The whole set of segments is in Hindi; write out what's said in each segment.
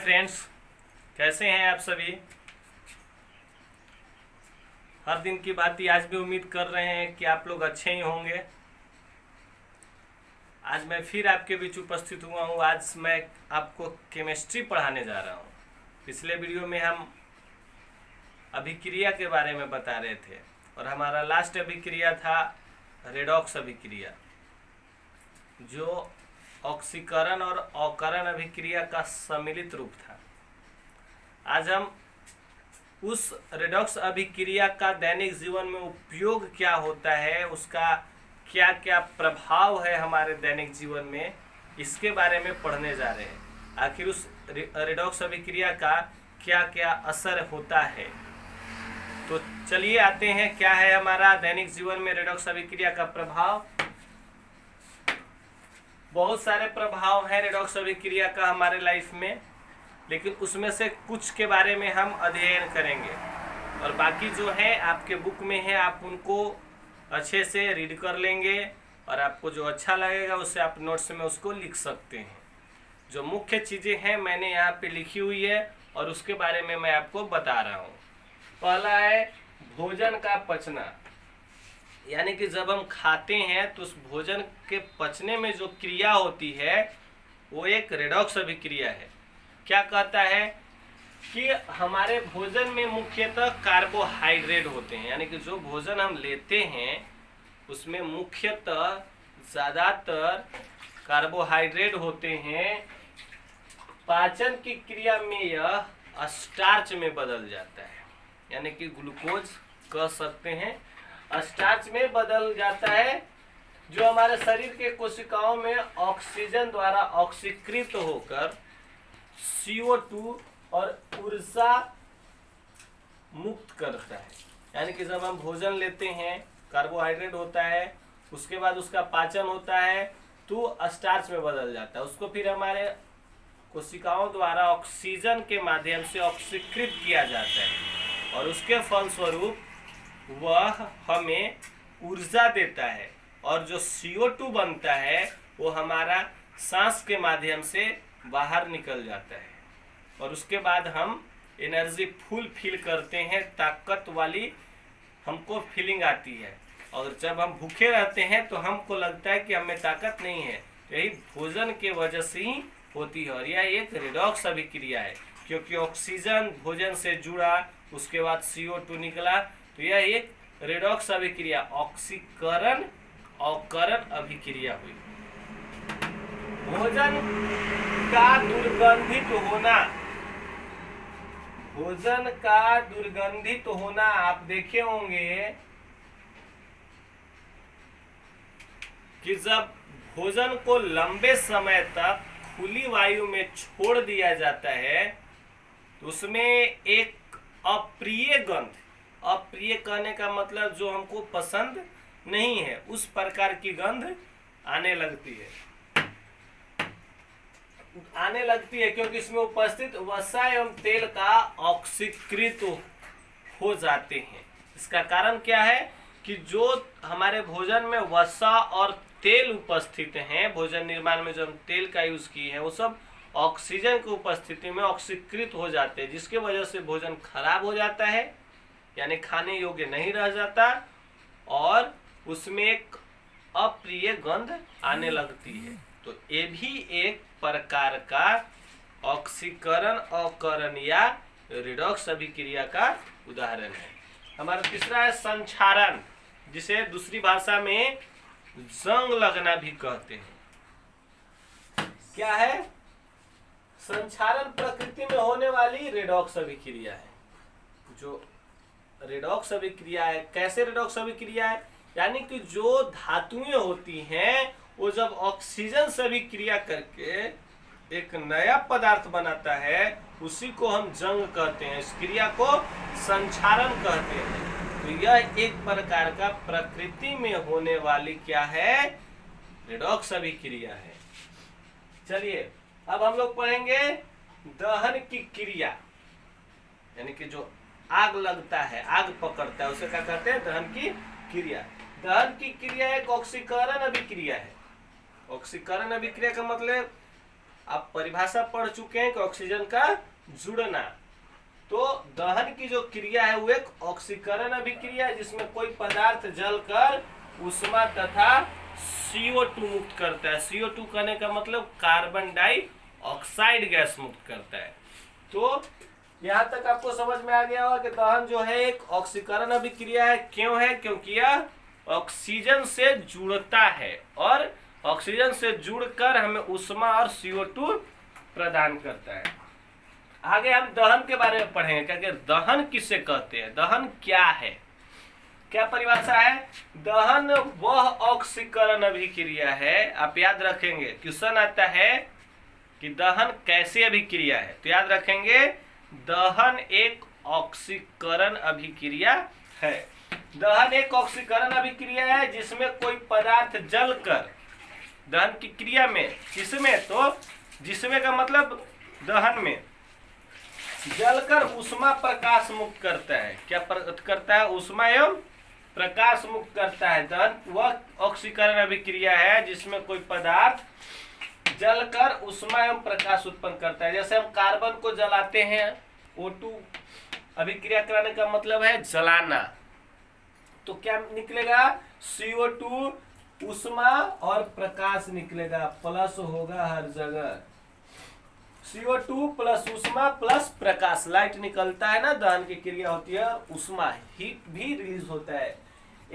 फ्रेंड्स, कैसे हैं आप सभी। हर दिन की भांति आज भी उम्मीद कर रहे हैं कि आप लोग अच्छे ही होंगे। आज मैं फिर आपके बीच उपस्थित हुआ हूँ। आज मैं आपको केमिस्ट्री पढ़ाने जा रहा हूँ। पिछले वीडियो में हम अभिक्रिया के बारे में बता रहे थे और हमारा लास्ट अभिक्रिया था रेडॉक्स अभिक्रिया, जो ऑक्सीकरण और अवकरण अभिक्रिया का सम्मिलित रूप था। आज हम उस रेडॉक्स अभिक्रिया का दैनिक जीवन में उपयोग क्या होता है, उसका क्या क्या प्रभाव है हमारे दैनिक जीवन में, इसके बारे में पढ़ने जा रहे हैं। आखिर उस रेडॉक्स अभिक्रिया का क्या क्या असर होता है। तो चलिए आते हैं, क्या है हमारा दैनिक जीवन में रेडॉक्स अभिक्रिया का प्रभाव। बहुत सारे प्रभाव हैं रेडॉक्स अभिक्रिया का हमारे लाइफ में, लेकिन उसमें से कुछ के बारे में हम अध्ययन करेंगे और बाकी जो है आपके बुक में है, आप उनको अच्छे से रीड कर लेंगे और आपको जो अच्छा लगेगा उससे आप नोट्स में उसको लिख सकते हैं। जो मुख्य चीज़ें हैं मैंने यहाँ पे लिखी हुई है और उसके बारे में मैं आपको बता रहा हूँ। पहला है भोजन का पचना, यानी कि जब हम खाते हैं तो उस भोजन के पचने में जो क्रिया होती है वो एक रेडॉक्स अभिक्रिया है। क्या कहता है कि हमारे भोजन में मुख्यतः कार्बोहाइड्रेट होते हैं, यानी कि जो भोजन हम लेते हैं उसमें मुख्यतः ज़्यादातर कार्बोहाइड्रेट होते हैं। पाचन की क्रिया में यह स्टार्च में बदल जाता है, यानी कि ग्लूकोज कह सकते हैं, स्टार्च में बदल जाता है, जो हमारे शरीर के कोशिकाओं में ऑक्सीजन द्वारा ऑक्सीकृत होकर CO2 और ऊर्जा मुक्त करता है। यानी कि जब हम भोजन लेते हैं, कार्बोहाइड्रेट होता है, उसके बाद उसका पाचन होता है तो स्टार्च में बदल जाता है। उसको फिर हमारे कोशिकाओं द्वारा ऑक्सीजन के माध्यम से ऑक्सीकृत किया जाता है और उसके फलस्वरूप वह हमें ऊर्जा देता है और जो CO2 बनता है वो हमारा सांस के माध्यम से बाहर निकल जाता है और उसके बाद हम एनर्जी फुल फील करते हैं, ताकत वाली हमको फीलिंग आती है। और जब हम भूखे रहते हैं तो हमको लगता है कि हमें ताकत नहीं है, यही भोजन के वजह से ही होती है। और यह एक रेडॉक्स अभिक्रिया है, क्योंकि ऑक्सीजन भोजन से जुड़ा, उसके बाद CO2 निकला, तो यह एक रेडॉक्स अभिक्रिया ऑक्सीकरण अवकरण अभिक्रिया हुई। भोजन का दुर्गंधित होना, भोजन का दुर्गंधित होना आप देखे होंगे कि जब भोजन को लंबे समय तक खुली वायु में छोड़ दिया जाता है तो उसमें एक अप्रिय गंध, अप्रिय कहने का मतलब जो हमको पसंद नहीं है, उस प्रकार की गंध आने लगती है, क्योंकि इसमें उपस्थित वसा एवं तेल का ऑक्सीकृत हो जाते हैं। इसका कारण क्या है कि जो हमारे भोजन में वसा और तेल उपस्थित हैं, भोजन निर्माण में जो हम तेल का यूज किए हैं, वो सब ऑक्सीजन की उपस्थिति में ऑक्सीकृत हो जाते हैं, जिसके वजह से भोजन खराब हो जाता है, यानी खाने योग्य नहीं रह जाता और उसमें एक अप्रिय गंध आने लगती है। तो ये भी एक प्रकार का ऑक्सीकरण अवकरण या रेडॉक्स अभिक्रिया का उदाहरण है। हमारा तीसरा है संक्षारण, जिसे दूसरी भाषा में जंग लगना भी कहते हैं। क्या है? संक्षारण प्रकृति में होने वाली रेडॉक्स अभिक्रिया है। जो रेडॉक्स अभिक्रिया है, कैसे रेडॉक्स अभिक्रिया है, यानी कि जो धातुएं होती हैं वो जब ऑक्सीजन से अभिक्रिया करके एक नया पदार्थ बनाता है, उसी को हम जंग कहते हैं, इस क्रिया को संक्षारण कहते हैं। तो यह एक प्रकार का प्रकृति में होने वाली क्या है, रेडॉक्स अभिक्रिया है। चलिए अब हम लोग पढ़ेंगे दहन की क्रिया, यानी कि जो आग लगता है, आग पकड़ता है, उसे क्या कहते हैं, दहन की क्रिया। दहन की क्रिया एक ऑक्सीकरण अभिक्रिया है। ऑक्सीकरण अभिक्रिया का मतलब आप परिभाषा पढ़ चुके हैं कि ऑक्सीजन का जुड़ना। तो दहन की जो क्रिया है वो एक ऑक्सीकरण अभिक्रिया है, जिसमें कोई पदार्थ जलकर ऊष्मा तथा CO2 मुक्त करता है। CO2 कहने का मतलब कार्बन डाइऑक्साइड गैस मुक्त करता है। तो यहाँ तक आपको समझ में आ गया होगा कि दहन जो है एक ऑक्सीकरण अभिक्रिया है। क्यों है? क्योंकि यह ऑक्सीजन से जुड़ता है और ऑक्सीजन से जुड़कर हमें ऊष्मा और CO2 प्रदान करता है। आगे हम दहन के बारे में पढ़ेंगे, क्योंकि दहन किसे कहते हैं, दहन क्या है, क्या परिभाषा है। दहन वह ऑक्सीकरण अभिक्रिया है, आप याद रखेंगे क्वेश्चन आता है कि दहन कैसे अभिक्रिया है, तो याद रखेंगे दहन एक ऑक्सीकरण अभिक्रिया है। दहन एक ऑक्सीकरण अभिक्रिया है जिसमें कोई पदार्थ जलकर, दहन की क्रिया में किसमें, तो जिसमें का मतलब दहन में जलकर ऊष्मा प्रकाश मुक्त करता है। क्या करता है? ऊष्मा एवं प्रकाश मुक्त करता है। दहन वह ऑक्सीकरण अभिक्रिया है जिसमें कोई पदार्थ जलकर ऊष्मा एवं प्रकाश उत्पन्न करता है। जैसे हम कार्बन को जलाते हैं, O2 अभिक्रिया कराने का मतलब है जलाना, तो क्या निकलेगा? CO2 ऊष्मा और प्रकाश निकलेगा, प्लस होगा हर जगह। CO2 प्लस ऊष्मा प्लस प्रकाश, लाइट निकलता है ना, दहन की क्रिया होती है, ऊष्मा हीट भी रिलीज होता है।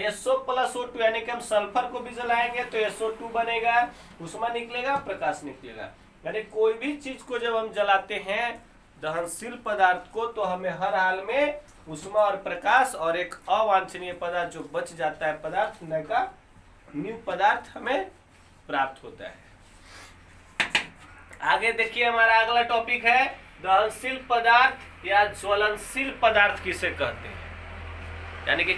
SO प्लस O2 यानी कि हम सल्फर को भी जलाएंगे तो SO2 बनेगा, ऊष्मा निकलेगा, प्रकाश निकलेगा। यानी कोई भी चीज को जब हम जलाते हैं दहनशील पदार्थ को, तो हमें हर हाल में ऊष्मा और प्रकाश और एक अवांछनीय पदार्थ जो बच जाता है पदार्थ न का न्यू पदार्थ हमें प्राप्त होता है। आगे देखिए हमारा अगला टॉपिक है दहनशील पदार्थ या ज्वलनशील पदार्थ किसे कहते हैं। यानी कि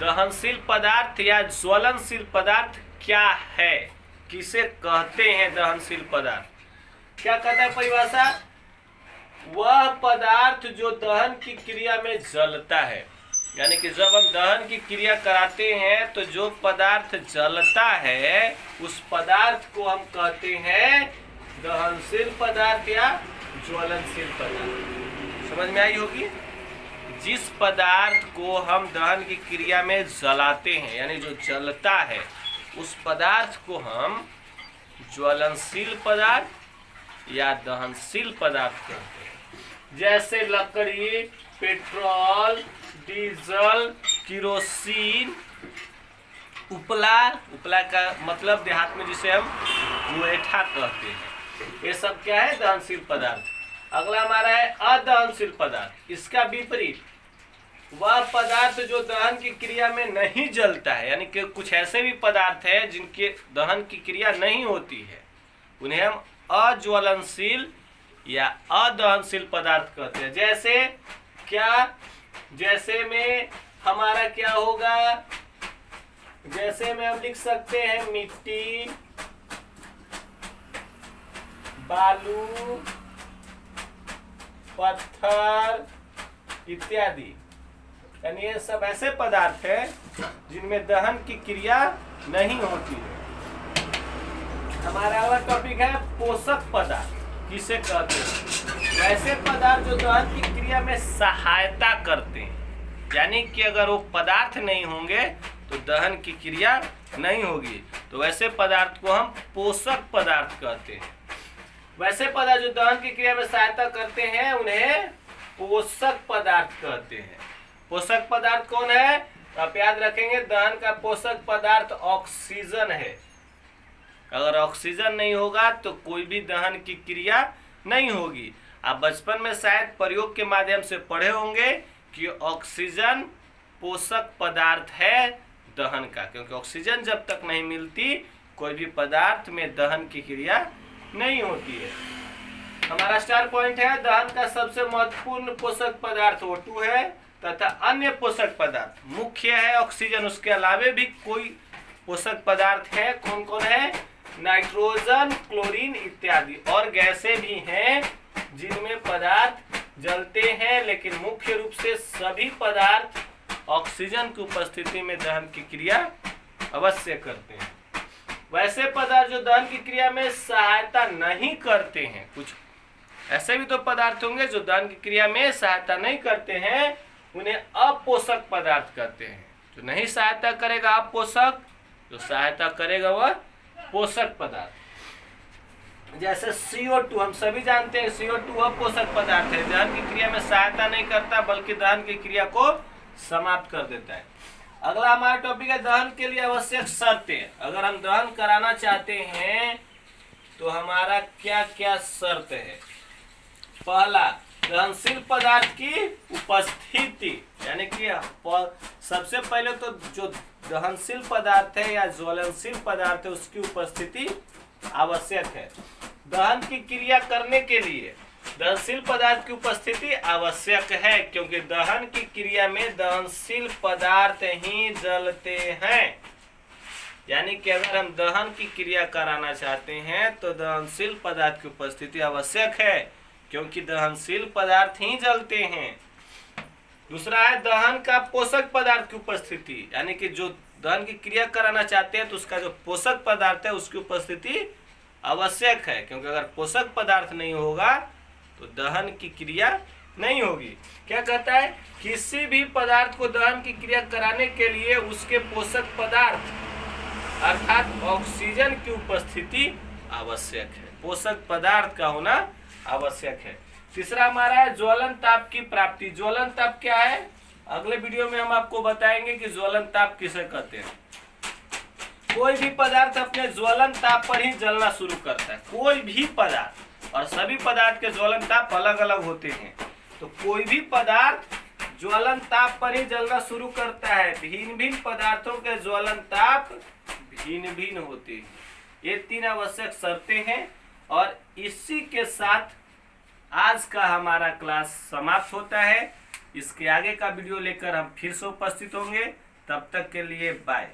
दहनशील पदार्थ या ज्वलनशील पदार्थ क्या है, किसे कहते हैं दहनशील पदार्थ। क्या कहता है परिभाषा? वह पदार्थ जो दहन की क्रिया में जलता है। यानी कि जब हम दहन की क्रिया कराते हैं तो जो पदार्थ जलता है उस पदार्थ को हम कहते हैं दहनशील पदार्थ या ज्वलनशील पदार्थ। समझ में आई होगी। जिस पदार्थ को हम दहन की क्रिया में जलाते हैं यानी जो जलता है, उस पदार्थ को हम ज्वलनशील पदार्थ या दहनशील पदार्थ कहते हैं। जैसे लकड़ी, पेट्रोल, डीजल, किरोसिन, उपला, उपला का मतलब देहात में जिसे हम गोएठा कहते हैं, ये सब क्या है? दहनशील पदार्थ। अगला हमारा है अदहनशील पदार्थ। इसका विपरीत वह पदार्थ जो दहन की क्रिया में नहीं जलता है, यानी कि कुछ ऐसे भी पदार्थ है जिनके दहन की क्रिया नहीं होती है, उन्हें हम अज्वलनशील या अदहनशील पदार्थ कहते हैं। जैसे क्या? जैसे में हमारा क्या होगा? जैसे में हम लिख सकते हैं मिट्टी, बालू, पत्थर इत्यादि। यानी ये सब ऐसे पदार्थ हैं जिनमें दहन की क्रिया नहीं होती है। हमारा अगला टॉपिक है पोषक पदार्थ किसे कहते हैं। वैसे पदार्थ जो दहन की क्रिया में सहायता करते हैं, यानी कि अगर वो पदार्थ नहीं होंगे तो दहन की क्रिया नहीं होगी, तो वैसे पदार्थ को हम पोषक पदार्थ कहते हैं। वैसे पदार्थ जो दहन की क्रिया में सहायता करते हैं उन्हें पोषक पदार्थ कहते हैं। पोषक पदार्थ कौन है? तो आप याद रखेंगे दहन का पोषक पदार्थ ऑक्सीजन है। अगर ऑक्सीजन नहीं होगा तो कोई भी दहन की क्रिया नहीं होगी। आप बचपन में शायद प्रयोग के माध्यम से पढ़े होंगे कि ऑक्सीजन पोषक पदार्थ है दहन का, क्योंकि ऑक्सीजन जब तक नहीं मिलती कोई भी पदार्थ में दहन की क्रिया नहीं होती है। हमारा स्टार पॉइंट है दहन का सबसे महत्वपूर्ण पोषक पदार्थ O2 है तथा अन्य पोषक पदार्थ मुख्य है ऑक्सीजन। उसके अलावे भी कोई पोषक पदार्थ है, कौन कौन है? नाइट्रोजन, क्लोरीन इत्यादि। और गैसें भी हैं जिनमें पदार्थ जलते हैं, लेकिन मुख्य रूप से सभी पदार्थ ऑक्सीजन की उपस्थिति में दहन की क्रिया अवश्य करते हैं। वैसे पदार्थ जो दहन की क्रिया में सहायता नहीं करते हैं, कुछ ऐसे भी तो पदार्थ होंगे जो दहन की क्रिया में सहायता नहीं करते हैं, उन्हें अपोषक पदार्थ कहते हैं। जो नहीं सहायता करेगा अपोषक, जो सहायता करेगा वह पोषक पदार्थ। जैसे CO2 हम सभी जानते हैं, CO2 अपोषक पदार्थ है, दहन की क्रिया में सहायता नहीं करता बल्कि दहन की क्रिया को समाप्त कर देता है। अगला हमारा टॉपिक है दहन के लिए आवश्यक शर्तें। अगर हम दहन कराना चाहते हैं तो हमारा क्या क्या शर्त है। पहला, दहनशील पदार्थ की उपस्थिति, यानी कि सबसे पहले तो जो दहनशील पदार्थ है या ज्वलनशील पदार्थ है उसकी उपस्थिति आवश्यक है। दहन की क्रिया करने के लिए दहनशील पदार्थ की उपस्थिति आवश्यक है, क्योंकि दहन की क्रिया में दहनशील पदार्थ ही जलते हैं। यानी कि अगर हम दहन की क्रिया कराना चाहते हैं तो दहनशील पदार्थ की उपस्थिति आवश्यक है, क्योंकि दहनशील पदार्थ ही जलते हैं। दूसरा है दहन का पोषक पदार्थ की उपस्थिति, यानी कि जो दहन की क्रिया कराना चाहते हैं तो उसका जो पोषक पदार्थ है उसकी उपस्थिति आवश्यक है, क्योंकि अगर पोषक पदार्थ नहीं होगा तो दहन की क्रिया नहीं होगी। क्या कहता है, किसी भी पदार्थ को दहन की क्रिया कराने के लिए उसके पोषक पदार्थ अर्थात ऑक्सीजन की उपस्थिति आवश्यक है, पोषक पदार्थ का होना आवश्यक है। तीसरा हमारा है ज्वलन ताप की प्राप्ति। ज्वलन ताप क्या है, अगले वीडियो में हम आपको बताएंगे कि ज्वलन ताप किसे कहते हैं। कोई भी पदार्थ अपने ज्वलन ताप पर ही जलना शुरू करता है, कोई भी पदार्थ, और सभी पदार्थ के ज्वलन ताप अलग अलग होते हैं। तो कोई भी पदार्थ ज्वलन ताप पर ही जलना शुरू करता है। भिन्न भिन्न पदार्थों के ज्वलन ताप भिन्न भिन्न होते हैं। ये 3 आवश्यक शर्तें हैं, और इसी के साथ आज का हमारा क्लास समाप्त होता है। इसके आगे का वीडियो लेकर हम फिर से उपस्थित होंगे। तब तक के लिए बाय।